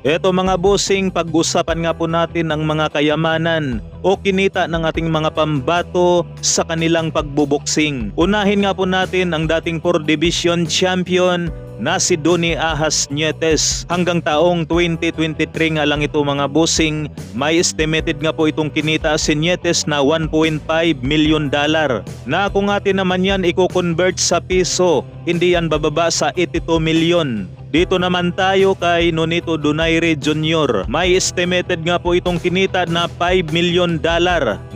Eto mga bossing, pag-usapan nga po natin ang mga kayamanan o kinita ng ating mga pambato sa kanilang pagbuboksing. Unahin nga po natin ang dating 4 Division Champion na si Donnie Ahas Nietes. Hanggang taong 2023 nga lang ito mga bossing, may estimated nga po itong kinita si Nietes na $1.5 million. Na kung atin naman yan i-convert sa piso, hindi yan bababa sa 82 million. Dito naman tayo kay Nonito Donaire Jr. May estimated nga po itong kinita na $5 million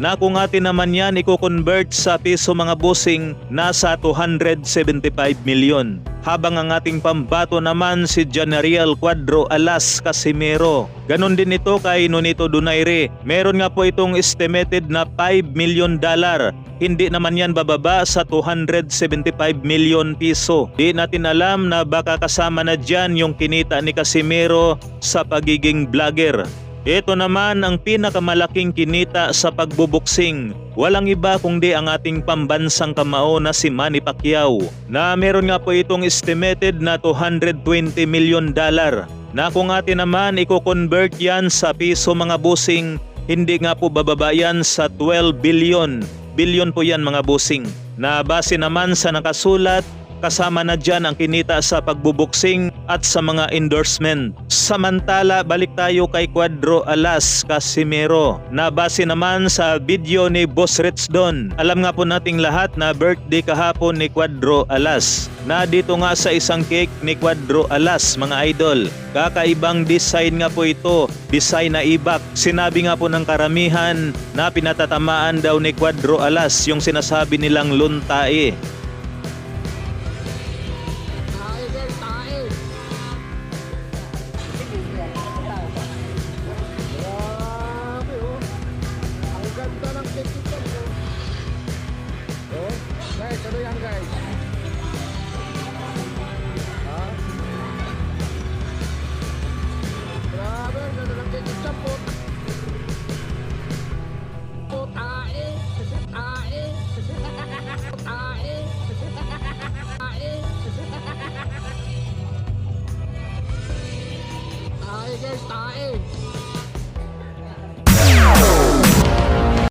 na kung atin naman yan i-convert sa piso mga bossing, nasa 275 million. Habang ang ating pambato naman si Janariel Cuadro Alas Casimero. Ganon din ito kay Nonito Donaire. Meron nga po itong estimated na $5 million. Hindi naman yan bababa sa 275 million piso. Di natin alam na baka kasama na dyan yung kinita ni Casimero sa pagiging vlogger. Ito naman ang pinakamalaking kinita sa pagbuboksing. Walang iba kundi ang ating pambansang kamao na si Manny Pacquiao, na meron nga po itong estimated na $220 million. Na kung atin naman i-convert yan sa piso mga bossing, hindi nga po bababa yan sa 12 billion. Billion po yan mga bossing. Na base naman sa nakasulat, kasama na dyan ang kinita sa pagbuboksing at sa mga endorsement. Samantala, balik tayo kay Cuadro Alas Casimero. Na base naman sa video ni Boss Rich Don. Alam nga po nating lahat na birthday kahapon ni Cuadro Alas. Na dito nga sa isang cake ni Cuadro Alas mga idol. Kakaibang design nga po ito. Design na ibak. Sinabi nga po ng karamihan na pinatatamaan daw ni Cuadro Alas yung sinasabi nilang luntae. Guys, ano yan guys? Ha? Grabe, ganda lang kayo sa pot. Pot, ae. Ae. Ae. Ae. Ae guys, ae.